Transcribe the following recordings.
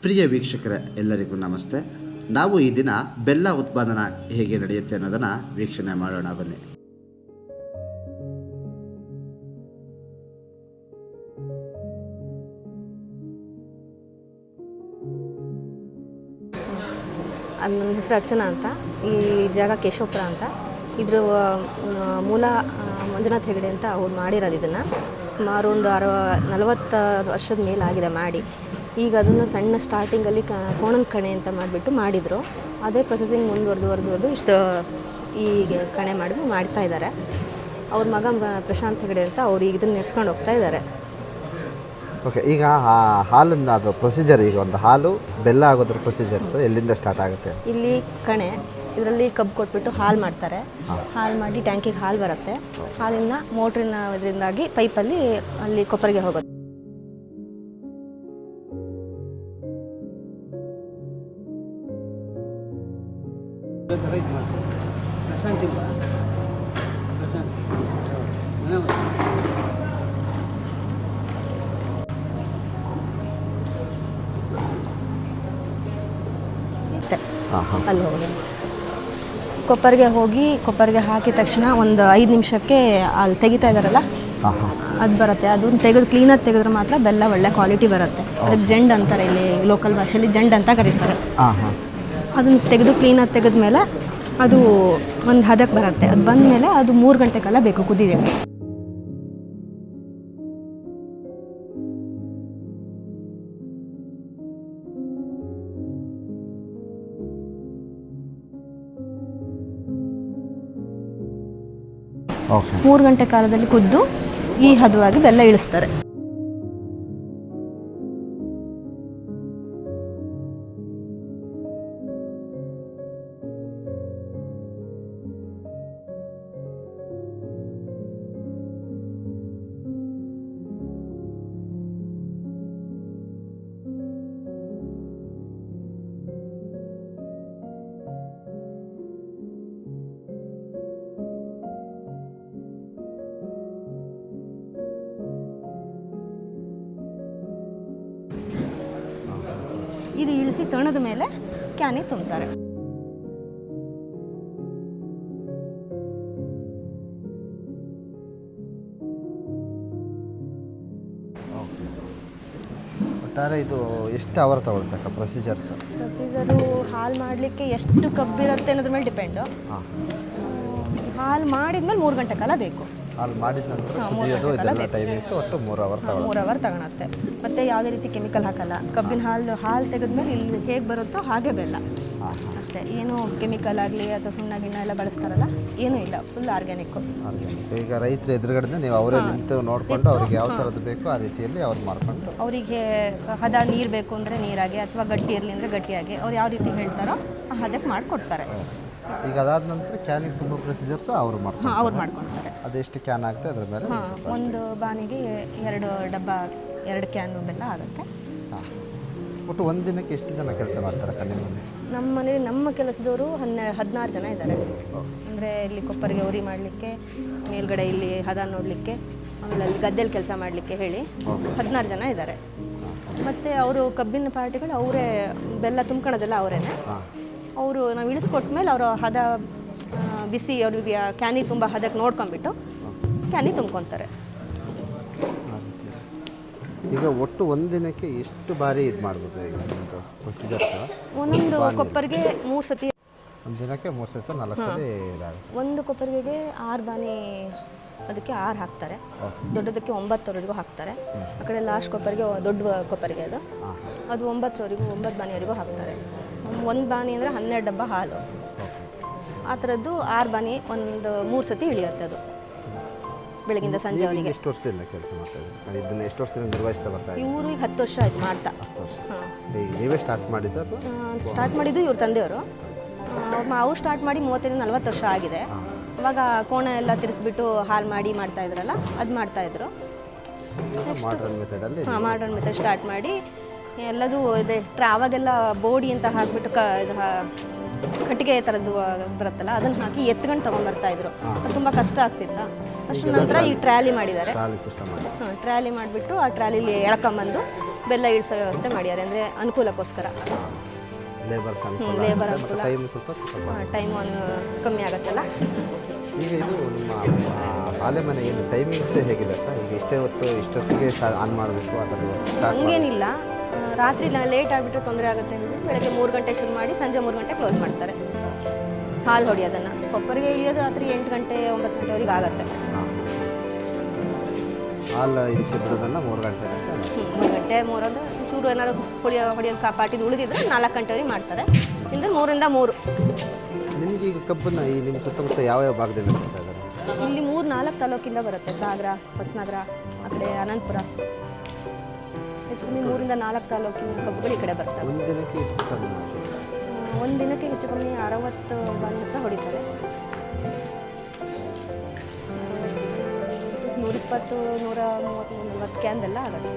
ಪ್ರಿಯ ವೀಕ್ಷಕರ ಎಲ್ಲರಿಗೂ ನಮಸ್ತೆ. ನಾವು ಈ ದಿನ ಬೆಲ್ಲ ಉತ್ಪಾದನಾ ಹೇಗೆ ನಡೆಯುತ್ತೆ ಅನ್ನೋದನ್ನು ವೀಕ್ಷಣೆ ಮಾಡೋಣ ಬನ್ನಿ. ನನ್ನ ಹೆಸರು ಅರ್ಚನಾ ಅಂತ. ಈ ಜಾಗ ಕೇಶವಪುರ ಅಂತ. ಇದ್ರ ಮೂಲ ಮಂಜುನಾಥ್ ಹೆಗಡೆ ಅಂತ ಅವ್ರು ಮಾಡಿರೋದು. ಇದನ್ನು ಸುಮಾರು ಒಂದು 40 ವರ್ಷದ ಮೇಲಾಗಿದೆ ಮಾಡಿ. ಈಗ ಅದನ್ನು ಸಣ್ಣ ಸ್ಟಾರ್ಟಿಂಗಲ್ಲಿ ಕೋಣನ ಕಣೆ ಅಂತ ಮಾಡಿಬಿಟ್ಟು ಮಾಡಿದರು. ಅದೇ ಪ್ರೊಸೆಸಿಂಗ್ ಮುಂದುವರೆದು ಇಷ್ಟು ಈಗ ಕಣೆ ಮಾಡ್ತಾ ಇದ್ದಾರೆ. ಅವ್ರ ಮಗ ಪ್ರಶಾಂತ್ ಹೆಗಡೆ ಅಂತ ಅವ್ರು ಈಗ ಇದನ್ನು ನಡೆಸ್ಕೊಂಡು ಹೋಗ್ತಾ ಇದ್ದಾರೆ. ಓಕೆ, ಈಗ ಹಾಲನ್ನು ಅದು ಪ್ರೊಸೀಜರ್, ಈಗ ಒಂದು ಹಾಲು ಬೆಲ್ಲ ಆಗೋದ್ರ ಪ್ರೊಸೀಜರ್ಸ್ ಎಲ್ಲಿಂದ ಸ್ಟಾರ್ಟ್ ಆಗುತ್ತೆ? ಇಲ್ಲಿ ಕಣೆ, ಇದರಲ್ಲಿ ಕಬ್ಬು ಕೊಟ್ಬಿಟ್ಟು ಹಾಲು ಮಾಡ್ತಾರೆ. ಹಾಲು ಮಾಡಿ ಟ್ಯಾಂಕಿಗೆ ಹಾಲು ಬರುತ್ತೆ. ಹಾಲಿನ ಮೋಟ್ರಿನ ಇದರಿಂದಾಗಿ ಪೈಪಲ್ಲಿ ಅಲ್ಲಿ ಕೊಪ್ಪರಿಗೆ ಹೋಗುತ್ತೆ. ಅಲ್ಲಿ ಹೋಗಿ ಕೊಪ್ಪರಿಗೆ ಹಾಕಿದ ತಕ್ಷಣ ಒಂದು 5 ನಿಮಿಷಕ್ಕೆ ಅಲ್ಲಿ ತೆಗಿತಾ ಇದ್ದಾರಲ್ಲ, ಅದು ಬರುತ್ತೆ. ಅದನ್ನು ಕ್ಲೀನಾಗಿ ತೆಗೆದ್ರೆ ಮಾತ್ರ ಬೆಲ್ಲ ಒಳ್ಳೆ ಕ್ವಾಲಿಟಿ ಬರುತ್ತೆ. ಅದಕ್ಕೆ ಜಂಡ್ ಅಂತಾರೆ, ಇಲ್ಲಿ ಲೋಕಲ್ ಭಾಷೆಯಲ್ಲಿ ಜಂಡ್ ಅಂತ ಕರೀತಾರೆ. ಅದನ್ನು ಕ್ಲೀನಾಗಿ ತೆಗೆದ್ಮೇಲೆ ಅದು ಒಂದು ಹದಕ್ಕೆ ಬರುತ್ತೆ. ಅದು ಬಂದಮೇಲೆ ಅದು 3 ಗಂಟೆ ಕಾಲ ಬೇಕು ಕುದಿಯೋಕ್ಕೆ. ಓಕೆ, 3 ಗಂಟೆ ಕಾಲದಲ್ಲಿ ಕುದ್ದು ಈ ಹದವಾಗಿ ಬೆಲ್ಲ ಇಳಿಸ್ತಾರೆ. ಇದು ಇಳಿಸಿ ತಣದ ಮೇಲೆ ಕ್ಯಾನಿಗೆ ತುಂಬ್ತಾರೆ. ಒಟ್ಟಾರೆ ಇದು ಎಷ್ಟು ಅವರ್ ತಗೊಳ್ತಕ್ಕ ಪ್ರೊಸೀಜರು? ಹಾಲು ಮಾಡಲಿಕ್ಕೆ ಎಷ್ಟು ಕಬ್ಬಿರುತ್ತೆ ಅನ್ನೋದ್ರ ಮೇಲೆ ಡಿಪೆಂಡು. ಹಾಲು ಮಾಡಿದ್ಮೇಲೆ 3 ಗಂಟೆ ಕಾಲ ಬೇಕು. ಹಾಲು ಮಾಡಿದ ನಂತರ ಕುದಿಯೋದು ಇದೆಲ್ಲ ಟೈಮಿಂಗ್ಸ್ ಒಟ್ಟು 3 ಅವರ್ ತಗೊಳ್ಳುತ್ತೆ. 3 ಅವರ್ ತಗೊಳುತ್ತೆ. ಮತ್ತು ಯಾವುದೇ ರೀತಿ ಕೆಮಿಕಲ್ ಹಾಕಲ್ಲ. ಕಬ್ಬಿನ ಹಾಲು ತೆಗೆದ್ಮೇಲೆ ಇಲ್ಲಿ ಹೇಗೆ ಬರುತ್ತೋ ಹಾಗೆ ಬೆಲ್ಲ ಅಷ್ಟೇ. ಏನು ಕೆಮಿಕಲ್ ಆಗಲಿ ಅಥವಾ ಸುಣ್ಣ ಗಿಣ್ಣ ಎಲ್ಲ ಬಳಸ್ತಾರಲ್ಲ, ಏನೂ ಇಲ್ಲ. Full organic. ಈಗ ರೈತರು ಎದುರುಗಡೆ ನೀವು ಅವರೇ ನಿಂತು ನೋಡಿಕೊಂಡು ಅವ್ರಿಗೆ ಯಾವ ಥರದ್ದು ಬೇಕೋ ಆ ರೀತಿಯಲ್ಲಿ ಅವ್ರು ಮಾಡ್ಕೊಂಡು, ಅವರಿಗೆ ಹದ ನೀರು ಬೇಕು ಅಂದರೆ ನೀರಾಗಿ ಅಥವಾ ಗಟ್ಟಿ ಇರಲಿ ಅಂದರೆ ಗಟ್ಟಿಯಾಗಿ ಅವ್ರು ಯಾವ ರೀತಿ ಹೇಳ್ತಾರೋ ಆ ಹದಕ್ಕೆ ಮಾಡಿಕೊಡ್ತಾರೆ. ಈಗ ಅದಾದ ನಂತರ ಕ್ಯಾನಿಗೆ ತುಂಬ ಪ್ರೊಸೀಜರ್ಸ್ ಅವ್ರು ಮಾಡ್ತಾರೆ. ಅವ್ರು ಮಾಡ್ಕೊಳ್ತಾರೆ. ಅದೆಷ್ಟು ಕ್ಯಾನ್ ಆಗುತ್ತೆ ಅದ್ರ ಮೇಲೆ? ಒಂದು ಬಾನಿಗೆ 2 ಕ್ಯಾನ್ ಬೆಲ್ಲ ಆಗುತ್ತೆ. ಒಟ್ಟು ಒಂದು ದಿನಕ್ಕೆ ಎಷ್ಟು ಜನ ಕೆಲಸ ಮಾಡ್ತಾರೆ ನಿಮ್ಮಲ್ಲಿ? ನಮ್ಮ ಮನೇಲಿ ನಮ್ಮ ಕೆಲಸದವರು 16 ಜನ ಇದ್ದಾರೆ. ಅಂದರೆ ಇಲ್ಲಿ ಕೊಪ್ಪರಿಗೆ ಉರಿ ಮಾಡಲಿಕ್ಕೆ, ಮೇಲ್ಗಡೆ ಇಲ್ಲಿ ಹದ ನೋಡಲಿಕ್ಕೆ, ಆಮೇಲೆ ಅಲ್ಲಿ ಗದ್ದೆಯಲ್ಲಿ ಕೆಲಸ ಮಾಡಲಿಕ್ಕೆ ಹೇಳಿ 16 ಜನ ಇದ್ದಾರೆ. ಮತ್ತು ಅವರು ಕಬ್ಬಿನ ಪಾರ್ಟಿಗಳು ಅವರೇ ಬೆಲ್ಲ ತುಂಬ್ಕೊಳ್ಳೋದೆಲ್ಲ ಅವರೇನೆ. ಅವರು ನಾವು ಇಳಿಸ್ಕೊಟ್ಮೇಲೆ ಅವರು ಹದ ಬಿಸಿ ಅವ್ರಿಗೆ ಕ್ಯಾನಿಗೆ ತುಂಬ ಹದಕ್ಕೆ ನೋಡ್ಕೊಂಡ್ಬಿಟ್ಟು ಕ್ಯಾನಿಗೆ ತುಂಬ್ಕೊತಾರೆ. ಈಗ ಒಟ್ಟು ಒಂದು ದಿನಕ್ಕೆ ಎಷ್ಟು ಬಾರಿ ಇದು ಮಾಡ್ಬೋದು? ಈಗ ನಿಮ್ಮದು ಪ್ರೊಸೀಜರ್ಸ್ ಒಂದೊಂದು ಕೊಪ್ಪರಿಗೆ 3 ಸತಿ, ಒಂದು ದಿನಕ್ಕೆ 3 ಸತಿ 4 ಸತಿ ಇದಾಗುತ್ತೆ. ಒಂದು ಕೊಪ್ಪರಿಗೆ 6 ಬಾನಿ, ಅದಕ್ಕೆ 6 ಹಾಕ್ತಾರೆ. ದೊಡ್ಡದಕ್ಕೆ 9ರವರೆಗೂ ಹಾಕ್ತಾರೆ. ಆ ಕಡೆ ಲಾಸ್ಟ್ ಕೊಪ್ಪರಿಗೆ ದೊಡ್ಡ ಕೊಪ್ಪರಿಗೆ ಅದು 9 ಬಾನಿಯವರೆಗೂ ಹಾಕ್ತಾರೆ. 1 ಬಾನಿ ಅಂದರೆ 12 ಡಬ್ಬ ಹಾಲು. ಆ ಥರದ್ದು 6 ಬಾನಿ ಒಂದು 3 ಸತಿ ಇಳಿಯುತ್ತೆ. ಅದು ಬೆಳಗಿಂದ ಸಂಜೆವರೆಗೆ. ಎಷ್ಟು ವರ್ಷದಿಂದ ಕೆಲಸ ಮಾಡ್ತಾ ಇದ್ದೀವಿ? ಇದನ್ನು ಎಷ್ಟು ವರ್ಷದಿಂದ ನಿರ್ವಹಿಸ್ತಾ ಬರ್ತಾ ಇದ್ದೀವಿ? ಇವರು ಈಗ 10 ವರ್ಷ ಆಯಿತು ಮಾಡ್ತಾ. 10 ವರ್ಷ. ನೀವೇ ಸ್ಟಾರ್ಟ್ ಮಾಡಿದ್ದು? ಸ್ಟಾರ್ಟ್ ಮಾಡಿದ್ದು ಇವ್ರ ತಂದೆಯವರು. ಅವ್ರು ಸ್ಟಾರ್ಟ್ ಮಾಡಿ 35-40 ವರ್ಷ ಆಗಿದೆ. ಅವಾಗ ಕೋಣ ಎಲ್ಲ ತಿರ್ಸ್ಬಿಟ್ಟು ಹಾಲು ಮಾಡ್ತಾ ಇದ್ರಲ್ಲ, ಅದು ಮಾಡ್ತಾಯಿದ್ರು. ಮಾಡರ್ನ್ ಮೆಥಡಲ್ಲಿ ಮಾಡರ್ನ್ ಮೆಥಡ್ ಸ್ಟಾರ್ಟ್ ಮಾಡಿ ಎಲ್ಲದೂ ಇದೆ. ಅವಾಗೆಲ್ಲ ಬೋಡಿ ಅಂತ ಹಾಕ್ಬಿಟ್ಟು ಕಟ್ಟಿಗೆ ಥರದ್ದು ಬರುತ್ತಲ್ಲ ಅದನ್ನು ಹಾಕಿ ಎತ್ಕೊಂಡು ತೊಗೊಂಡ್ಬರ್ತಾಯಿದ್ರು. ಅದು ತುಂಬ ಕಷ್ಟ ಆಗ್ತಿತ್ತು. ಅಷ್ಟರ ನಂತರ ಈ ಟ್ರ್ಯಾಲಿ ಮಾಡಿದ್ದಾರೆ. ಟ್ರಾಲಿ ಸಿಸ್ಟಮ್ ಮಾಡಿ. ಟ್ರ್ಯಾಲಿ ಮಾಡಿಬಿಟ್ಟು ಆ ಟ್ರ್ಯಾಲಿಲಿ ಎಳ್ಕೊಂಬಂದು ಬೆಲ್ಲ ಇಳಿಸೋ ವ್ಯವಸ್ಥೆ ಮಾಡಿದ್ದಾರೆ, ಅಂದರೆ ಅನುಕೂಲಕ್ಕೋಸ್ಕರ. ಲೇಬರ್ಸ್ ಲೇಬರ್ ಅನುಕೂಲ, ಟೈಮ್ ಸ್ವಲ್ಪ ಟೈಮ್ ಕಮ್ಮಿ ಆಗುತ್ತಲ್ಲ. ಈಗ ಇದು ನಿಮ್ಮ ಆಲೆ ಮನೆ ಏನು ಟೈಮಿಂಗ್ಸ್ ಹೇಗಿದೆ ಅಕ್ಕ? ಈಗ ಇಷ್ಟೇ ಹೊತ್ತು ಇಷ್ಟೊತ್ತಿಗೆ ಆನ್ ಮಾಡಬೇಕು ಆ ಥರದ್ದು ಸ್ಟಾರ್ಟ್ ಹಂಗೇನಿಲ್ಲ. ರಾತ್ರಿ ಲೇಟ್ ಆಗಿಬಿಟ್ರೆ ತೊಂದರೆ ಆಗುತ್ತೆ ಅಂದರೆ ಬೆಳಗ್ಗೆ 3 ಗಂಟೆ ಶುರು ಮಾಡಿ ಸಂಜೆ 3 ಗಂಟೆ ಕ್ಲೋಸ್ ಮಾಡ್ತಾರೆ. ಹಾಲು ಹೊಡಿಯೋದನ್ನು ಕೊಪ್ಪರಿಗೆ ಇಳಿಯೋದು ರಾತ್ರಿ 8 ಗಂಟೆ 9 ಗಂಟೆವರೆಗೆ ಆಗುತ್ತೆ. ಹಾಲು ಇದಕ್ಕೆ ಬಿಡೋದನ್ನು 3 ಗಂಟೆ 3 ಗಂಟೆ 3 ಅಂದರೆ ಚೂರು ಏನಾದ್ರು ಹೊಡಿಯೋದು ಕಾಪಾಟಿದ್ದು ಉಳಿದಿದ್ರೆ 4 ಗಂಟೆವರೆಗೆ ಮಾಡ್ತಾರೆ. ಇಲ್ಲದ್ರೆ 3 ರಿಂದ 3. ನಿಮಗೆ ಈಗ ಕಬ್ಬನ್ನು ಈ ನಿಮ್ಮ ಸುತ್ತಮುತ್ತ ಯಾವ ಭಾಗದಿಂದ ಬರ್ತಾ ಇದ್ದಾರೆ? ಇಲ್ಲಿ 3-4 ತಾಲೂಕಿಂದ ಬರುತ್ತೆ. ಸಾಗರ, ಹೊಸನಗರ, ಆ ಕಡೆ ಅನಂತಪುರ, ಹೆಚ್ಚು ಕಮ್ಮಿ 3 ರಿಂದ 4 ತಾಲೂಕಿನ ಕಬ್ಬುಗಳು ಈ ಕಡೆ ಬರ್ತವೆ. ಒಂದು ದಿನಕ್ಕೆ ಎಷ್ಟು ಟನ್? ಒಂದು ದಿನಕ್ಕೆ ಹೆಚ್ಚು ಕಮ್ಮಿ 60 ಬಾರಿ ಹತ್ರ ಹೊಡಿತಾರೆ. 120, 130, 140 ಕ್ಯಾನ್ದೆಲ್ಲ ಆಗುತ್ತೆ.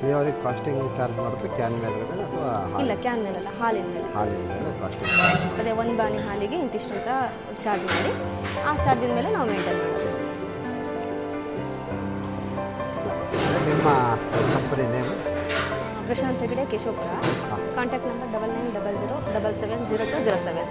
ನೀವು ಅವ್ರಿಗೆ ಕಾಸ್ಟಿಂಗ್ ಚಾರ್ಜ್ ಮಾಡೋದು ಕ್ಯಾನ್ ಮೇಲ್ಗಡೆ ಅಥವಾ ಇಲ್ಲ, ಕ್ಯಾನ್ ಮೇಲಲ್ಲ, ಹಾಲಿನ ಮೇಲೆ. ಹಾಲಿನ ಮೇಲೆ ಕಾಸ್ಟಿಂಗ್ ಚಾರ್ಜ್? ಅದೇ ಒಂದು ಬಾನಿ ಹಾಲಿಗೆ ಇಂತಿಷ್ಟು ಅಂತ ಚಾರ್ಜ್ ಮಾಡಿ ಆ ಚಾರ್ಜಿನ ಮೇಲೆ ನಾವು ಮೇಂಟೈನ್ ಮಾಡೋದು. ನಿಮ್ಮ company name? Prashanth Hegde, Keshavapura. Contact number 9900 770207.